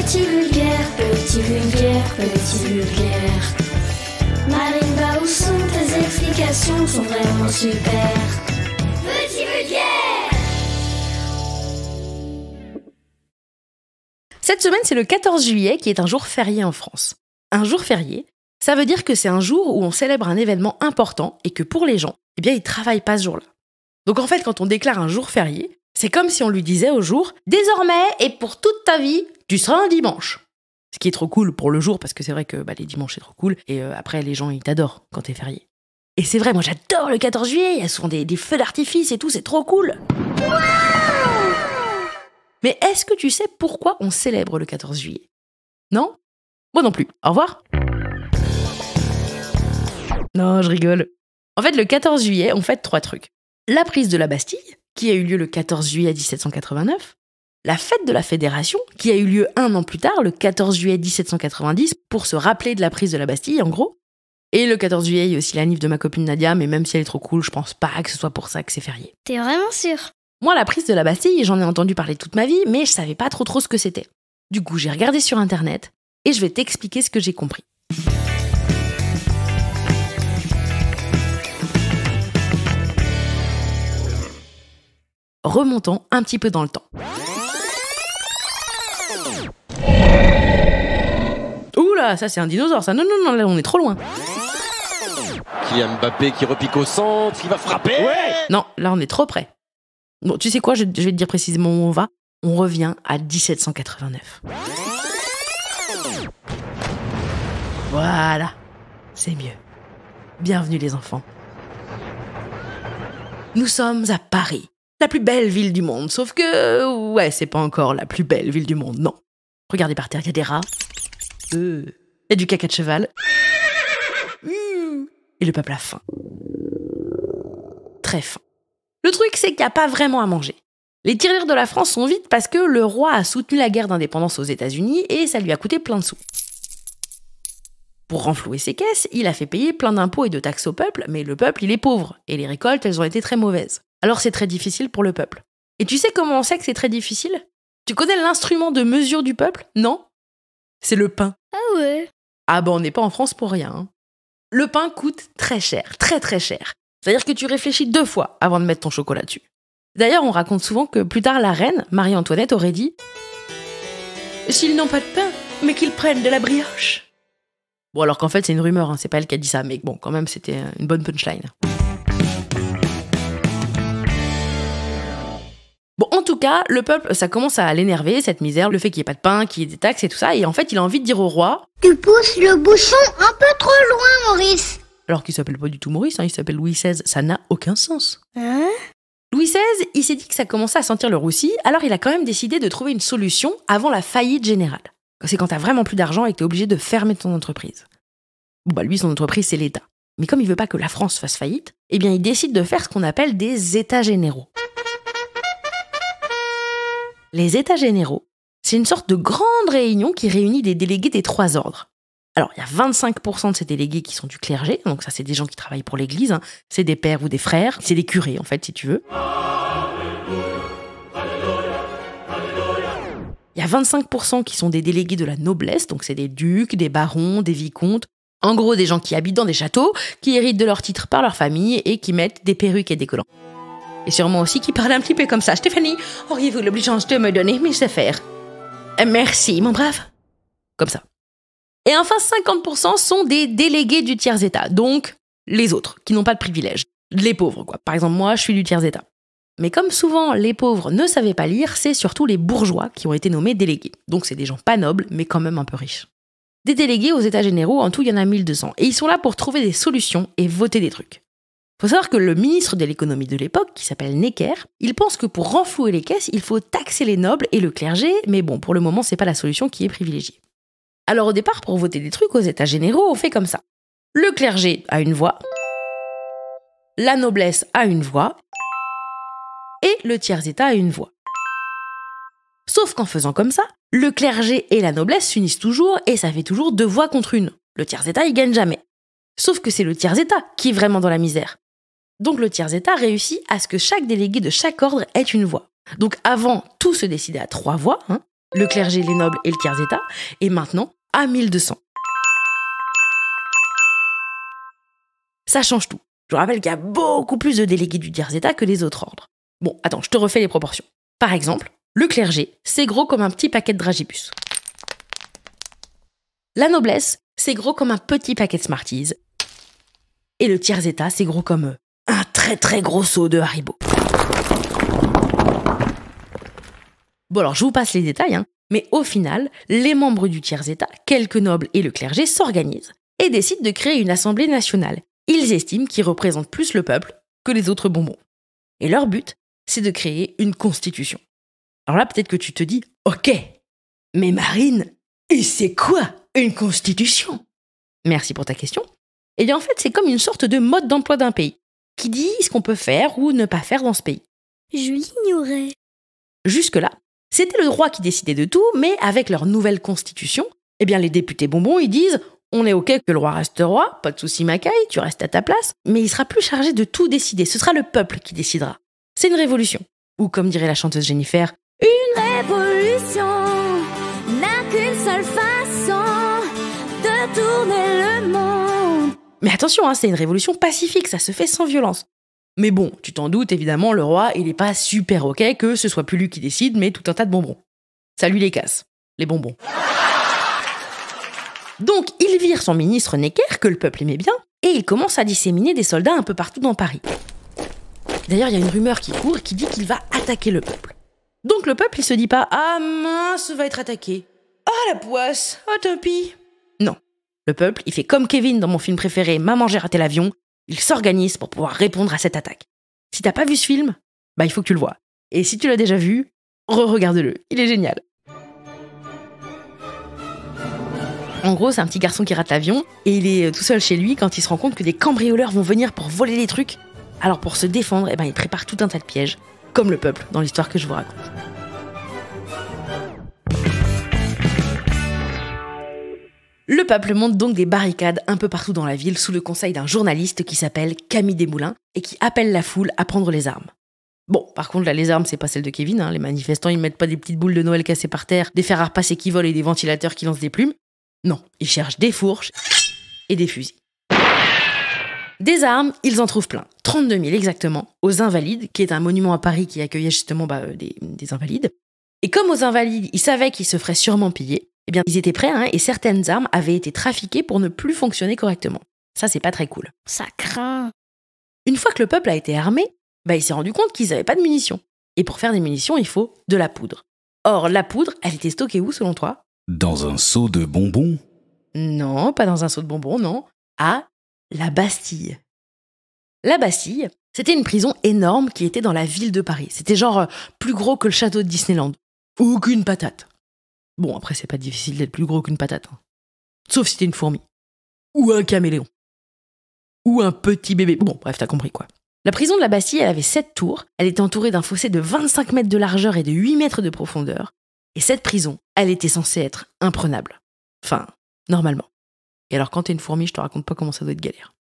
petit vulgaire, petit vulgaire. Marimba, où sont tes explications, sont vraiment super. Petit vulgaire. Cette semaine, c'est le 14 juillet qui est un jour férié en France. Un jour férié, ça veut dire que c'est un jour où on célèbre un événement important et que pour les gens, eh bien, ils travaillent pas ce jour-là. Donc en fait, quand on déclare un jour férié, c'est comme si on lui disait au jour « Désormais et pour toute ta vie, tu seras un dimanche ». Ce qui est trop cool pour le jour, parce que c'est vrai que les dimanches, c'est trop cool. Et après, les gens, ils t'adorent quand t'es férié. Et c'est vrai, moi, j'adore le 14 juillet. Il y a souvent des feux d'artifice et tout, c'est trop cool. Wow. Mais est-ce que tu sais pourquoi on célèbre le 14 juillet? Non? Moi non plus. Au revoir. Non, je rigole. En fait, le 14 juillet, on fête 3 trucs. La prise de la Bastille, qui a eu lieu le 14 juillet 1789. La fête de la Fédération, qui a eu lieu 1 an plus tard, le 14 juillet 1790, pour se rappeler de la prise de la Bastille, en gros. Et le 14 juillet, il y a aussi l'anniv de ma copine Nadia, mais même si elle est trop cool, je pense pas que ce soit pour ça que c'est férié. T'es vraiment sûr? Moi, la prise de la Bastille, j'en ai entendu parler toute ma vie, mais je savais pas trop ce que c'était. Du coup, j'ai regardé sur Internet, et je vais t'expliquer ce que j'ai compris. Remontons un petit peu dans le temps. Oula, ça c'est un dinosaure, ça. Non, là on est trop loin. Kylian Mbappé qui repique au centre, qui va frapper. Ouais. Non, là on est trop près. Bon, tu sais quoi, je vais te dire précisément où on va. On revient à 1789. Voilà, c'est mieux. Bienvenue les enfants. Nous sommes à Paris, la plus belle ville du monde. Sauf que, ouais, c'est pas encore la plus belle ville du monde, non. Regardez par terre, il y a des rats. Il y a du caca de cheval. Et le peuple a faim. Très faim. Le truc, c'est qu'il n'y a pas vraiment à manger. Les tirelires de la France sont vides parce que le roi a soutenu la guerre d'indépendance aux États-Unis et ça lui a coûté plein de sous. Pour renflouer ses caisses, il a fait payer plein d'impôts et de taxes au peuple, mais le peuple, il est pauvre, et les récoltes, elles ont été très mauvaises. Alors c'est très difficile pour le peuple. Et tu sais comment on sait que c'est très difficile? Tu connais l'instrument de mesure du peuple? Non? C'est le pain. Ah ouais? Ah on n'est pas en France pour rien. Hein. Le pain coûte très cher, très très cher. C'est-à-dire que tu réfléchis 2 fois avant de mettre ton chocolat dessus. D'ailleurs, on raconte souvent que plus tard, la reine, Marie-Antoinette, aurait dit « S'ils n'ont pas de pain, mais qu'ils prennent de la brioche ». Bon, alors qu'en fait, c'est une rumeur, hein, c'est pas elle qui a dit ça, mais bon, quand même, c'était une bonne punchline. Bon, en tout cas, le peuple, ça commence à l'énerver, cette misère, le fait qu'il n'y ait pas de pain, qu'il y ait des taxes et tout ça, et en fait, il a envie de dire au roi « Tu pousses le bouchon un peu trop loin, Maurice !» Alors qu'il s'appelle pas du tout Maurice, hein, il s'appelle Louis XVI, ça n'a aucun sens. Hein? Louis XVI, il s'est dit que ça commençait à sentir le roussi, alors il a quand même décidé de trouver une solution avant la faillite générale. C'est quand t'as vraiment plus d'argent et que t'es obligé de fermer ton entreprise. Bon lui, son entreprise, c'est l'État. Mais comme il veut pas que la France fasse faillite, eh bien il décide de faire ce qu'on appelle des États généraux. Les États généraux, c'est une sorte de grande réunion qui réunit des délégués des 3 ordres. Alors, il y a 25% de ces délégués qui sont du clergé, donc ça, c'est des gens qui travaillent pour l'Église, hein. C'est des pères ou des frères, c'est des curés, en fait, si tu veux. Il y a 25% qui sont des délégués de la noblesse, donc c'est des ducs, des barons, des vicomtes, en gros, des gens qui habitent dans des châteaux, qui héritent de leurs titres par leur famille et qui mettent des perruques et des collants. Et sûrement aussi qui parlent un petit peu comme ça. Stéphanie, auriez-vous l'obligeance de me donner mes affaires? Merci, mon brave. Comme ça. Et enfin, 50% sont des délégués du tiers-état, donc les autres, qui n'ont pas de privilèges. Les pauvres, quoi. Par exemple, moi, je suis du tiers-état. Mais comme souvent, les pauvres ne savaient pas lire, c'est surtout les bourgeois qui ont été nommés délégués. Donc c'est des gens pas nobles, mais quand même un peu riches. Des délégués aux États généraux, en tout, il y en a 1200. Et ils sont là pour trouver des solutions et voter des trucs. Faut savoir que le ministre de l'économie de l'époque, qui s'appelle Necker, il pense que pour renflouer les caisses, il faut taxer les nobles et le clergé, mais bon, pour le moment, c'est pas la solution qui est privilégiée. Alors au départ, pour voter des trucs aux États généraux, on fait comme ça. Le clergé a une voix, la noblesse a une voix, et le tiers-état a une voix. Sauf qu'en faisant comme ça, le clergé et la noblesse s'unissent toujours, et ça fait toujours 2 voix contre une. Le tiers-état, il gagne jamais. Sauf que c'est le tiers-état qui est vraiment dans la misère. Donc le tiers-état réussit à ce que chaque délégué de chaque ordre ait une voix. Donc avant, tout se décidait à 3 voix, hein. le clergé, les nobles et le tiers-état, est maintenant à 1200. Ça change tout. Je rappelle qu'il y a beaucoup plus de délégués du tiers-état que les autres ordres. Bon, attends, je te refais les proportions. Par exemple, le clergé, c'est gros comme un petit paquet de dragibus. La noblesse, c'est gros comme un petit paquet de Smarties. Et le tiers-état, c'est gros comme un très très gros seau de Haribo. Bon alors, je vous passe les détails, mais au final, les membres du tiers-état, quelques nobles et le clergé s'organisent et décident de créer une assemblée nationale. Ils estiment qu'ils représentent plus le peuple que les autres bonbons. Et leur but, c'est de créer une constitution. Alors là, peut-être que tu te dis, ok, mais Marine, et c'est quoi une constitution? Merci pour ta question. Eh bien en fait, c'est comme une sorte de mode d'emploi d'un pays, qui dit ce qu'on peut faire ou ne pas faire dans ce pays. Je l'ignorais. Jusque-là, c'était le roi qui décidait de tout, mais avec leur nouvelle constitution, eh bien les députés bonbons, ils disent « On est ok que le roi reste roi, pas de souci Macaille, tu restes à ta place, mais il sera plus chargé de tout décider, ce sera le peuple qui décidera. » C'est une révolution. Ou comme dirait la chanteuse Jennifer, « Une révolution n'a qu'une seule façon de tourner le monde. » Mais attention, c'est une révolution pacifique, ça se fait sans violence. Mais bon, tu t'en doutes, évidemment, le roi, il est pas super ok que ce soit plus lui qui décide, mais tout un tas de bonbons. Ça lui les casse, les bonbons. Donc, il vire son ministre Necker, que le peuple aimait bien, et il commence à disséminer des soldats un peu partout dans Paris. D'ailleurs, il y a une rumeur qui court qui dit qu'il va attaquer le peuple. Donc le peuple, il se dit pas « Ah mince, va être attaqué. Ah la poisse, ah tant pis. » Non. Le peuple, il fait comme Kevin dans mon film préféré « Maman, j'ai raté l'avion ». Il s'organise pour pouvoir répondre à cette attaque. Si t'as pas vu ce film, il faut que tu le vois. Et si tu l'as déjà vu, re-regarde-le, il est génial. En gros, c'est un petit garçon qui rate l'avion, et il est tout seul chez lui quand il se rend compte que des cambrioleurs vont venir pour voler les trucs. Alors pour se défendre, il prépare tout un tas de pièges, comme le peuple dans l'histoire que je vous raconte. Le peuple monte donc des barricades un peu partout dans la ville sous le conseil d'un journaliste qui s'appelle Camille Desmoulins et qui appelle la foule à prendre les armes. Bon, par contre, là, les armes, c'est pas celle de Kevin. Les manifestants, ils mettent pas des petites boules de Noël cassées par terre, des fers à repasser qui volent et des ventilateurs qui lancent des plumes. Non, ils cherchent des fourches et des fusils. Des armes, ils en trouvent plein. 32 000 exactement, aux Invalides, qui est un monument à Paris qui accueillait justement des Invalides. Et comme aux Invalides, ils savaient qu'ils se feraient sûrement piller, ils étaient prêts, et certaines armes avaient été trafiquées pour ne plus fonctionner correctement. Ça, c'est pas très cool. Ça craint. Une fois que le peuple a été armé, il s'est rendu compte qu'ils n'avaient pas de munitions. Et pour faire des munitions, il faut de la poudre. Or, la poudre, elle était stockée où, selon toi? Dans un seau de bonbons? Non, pas dans un seau de bonbons, non. À la Bastille. La Bastille, c'était une prison énorme qui était dans la ville de Paris. C'était genre plus gros que le château de Disneyland. Ou qu'une patate. Bon, après, c'est pas difficile d'être plus gros qu'une patate. Sauf si t'es une fourmi. Ou un caméléon. Ou un petit bébé. Bon, bref, t'as compris quoi. La prison de la Bastille, elle avait 7 tours. Elle était entourée d'un fossé de 25 mètres de largeur et de 8 mètres de profondeur. Et cette prison, elle était censée être imprenable. Enfin, normalement. Et alors, quand t'es une fourmi, je te raconte pas comment ça doit être galère.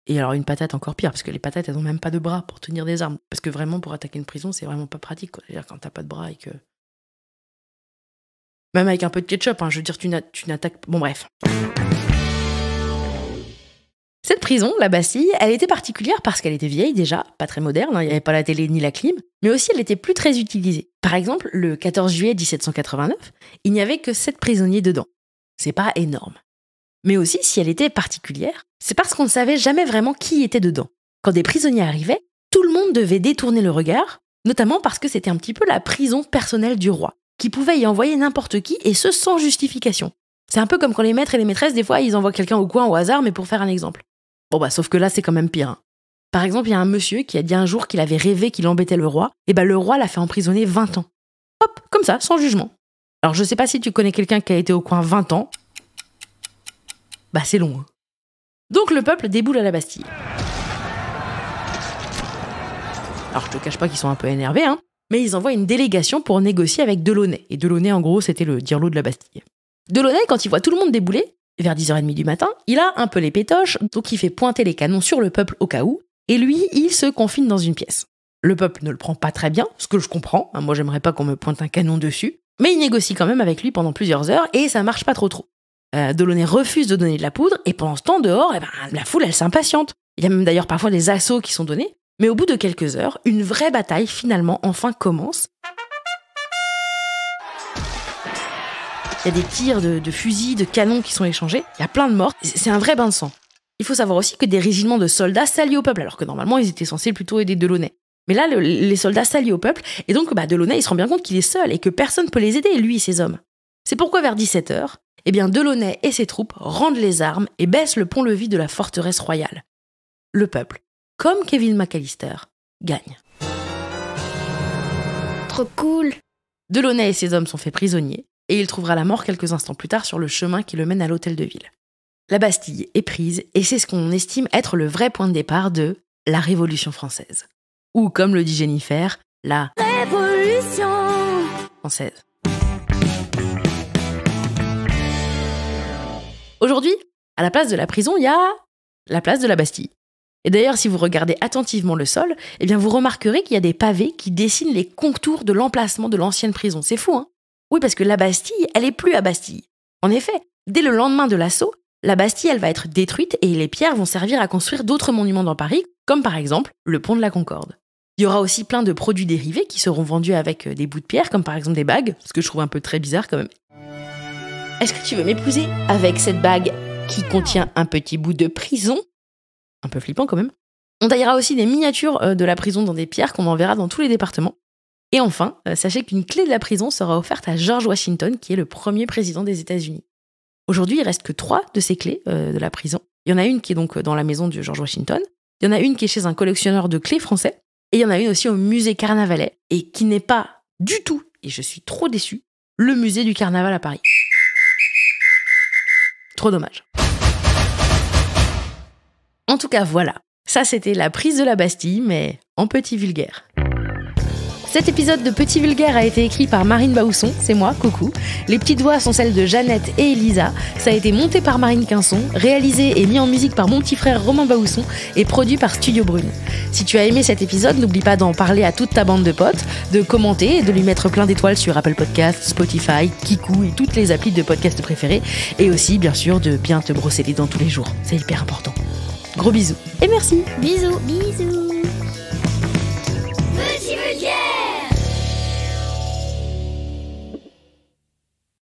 Et alors, une patate encore pire, parce que les patates, elles ont même pas de bras pour tenir des armes. Parce que vraiment, pour attaquer une prison, c'est vraiment pas pratique, quoi. C'est-à-dire quand t'as pas de bras et que... Même avec un peu de ketchup, je veux dire, tu n'attaques... Bon, bref. Cette prison, la Bastille, elle était particulière parce qu'elle était vieille déjà, pas très moderne, il n'y avait pas la télé ni la clim, mais aussi elle était plus très utilisée. Par exemple, le 14 juillet 1789, il n'y avait que 7 prisonniers dedans. C'est pas énorme. Mais aussi, si elle était particulière, c'est parce qu'on ne savait jamais vraiment qui était dedans. Quand des prisonniers arrivaient, tout le monde devait détourner le regard, notamment parce que c'était un petit peu la prison personnelle du roi, qui pouvait y envoyer n'importe qui, et ce sans justification. C'est un peu comme quand les maîtres et les maîtresses, des fois, ils envoient quelqu'un au coin au hasard, mais pour faire un exemple. Bon sauf que là, c'est quand même pire. Par exemple, il y a un monsieur qui a dit un jour qu'il avait rêvé qu'il embêtait le roi, et le roi l'a fait emprisonner 20 ans. Hop, comme ça, sans jugement. Alors je sais pas si tu connais quelqu'un qui a été au coin 20 ans. C'est long. Donc le peuple déboule à la Bastille. Alors je te cache pas qu'ils sont un peu énervés, mais ils envoient une délégation pour négocier avec Delaunay. Et Delaunay, en gros, c'était le dirlo de la Bastille. Delaunay, quand il voit tout le monde débouler, vers 10h30 du matin, il a un peu les pétoches, donc il fait pointer les canons sur le peuple au cas où, et lui, il se confine dans une pièce. Le peuple ne le prend pas très bien, ce que je comprends. Moi, j'aimerais pas qu'on me pointe un canon dessus. Mais il négocie quand même avec lui pendant plusieurs heures et ça marche pas trop. Delaunay refuse de donner de la poudre et pendant ce temps, dehors, la foule, elle s'impatiente. Il y a même d'ailleurs parfois des assauts qui sont donnés. Mais au bout de quelques heures, une vraie bataille finalement enfin commence. Il y a des tirs de fusils, de canons qui sont échangés. Il y a plein de morts. C'est un vrai bain de sang. Il faut savoir aussi que des régiments de soldats s'allient au peuple, alors que normalement, ils étaient censés plutôt aider Delaunay. Mais là, les soldats s'allient au peuple, et donc Delaunay, il se rend bien compte qu'il est seul et que personne ne peut les aider, lui et ses hommes. C'est pourquoi vers 17h, Delaunay et ses troupes rendent les armes et baissent le pont-levis de la forteresse royale. Le peuple, comme Kevin McAllister, gagne. Trop cool. Delaunay et ses hommes sont faits prisonniers, et il trouvera la mort quelques instants plus tard sur le chemin qui le mène à l'hôtel de ville. La Bastille est prise, et c'est ce qu'on estime être le vrai point de départ de la Révolution française. Ou, comme le dit Jennifer, la Révolution française. Aujourd'hui, à la place de la prison, il y a la place de la Bastille. Et d'ailleurs, si vous regardez attentivement le sol, vous remarquerez qu'il y a des pavés qui dessinent les contours de l'emplacement de l'ancienne prison. C'est fou, hein ? Oui, parce que la Bastille, elle est plus à Bastille. En effet, dès le lendemain de l'assaut, la Bastille, elle va être détruite et les pierres vont servir à construire d'autres monuments dans Paris, comme par exemple le pont de la Concorde. Il y aura aussi plein de produits dérivés qui seront vendus avec des bouts de pierre, comme par exemple des bagues, ce que je trouve un peu très bizarre quand même. Est-ce que tu veux m'épouser avec cette bague qui contient un petit bout de prison ? Un peu flippant quand même. On taillera aussi des miniatures de la prison dans des pierres qu'on enverra dans tous les départements. Et enfin, sachez qu'une clé de la prison sera offerte à George Washington, qui est le premier président des États-Unis. Aujourd'hui, il reste que 3 de ces clés de la prison. Il y en a une qui est donc dans la maison de George Washington. Il y en a une qui est chez un collectionneur de clés français. Et il y en a une aussi au musée Carnavalet, et qui n'est pas du tout, et je suis trop déçue, le musée du Carnaval à Paris. Trop dommage. En tout cas, voilà. Ça, c'était la prise de la Bastille, mais en petit vulgaire. Cet épisode de Petit Vulgaire a été écrit par Marine Baousson, c'est moi, coucou. Les petites voix sont celles de Jeannette et Elisa. Ça a été monté par Marine Quinson, réalisé et mis en musique par mon petit frère Romain Baousson et produit par Studio Brune. Si tu as aimé cet épisode, n'oublie pas d'en parler à toute ta bande de potes, de commenter et de lui mettre plein d'étoiles sur Apple Podcasts, Spotify, Kiku et toutes les applis de podcast préférées. Et aussi, bien sûr, de bien te brosser les dents tous les jours. C'est hyper important. Gros bisous et merci. Bisous. Bisous.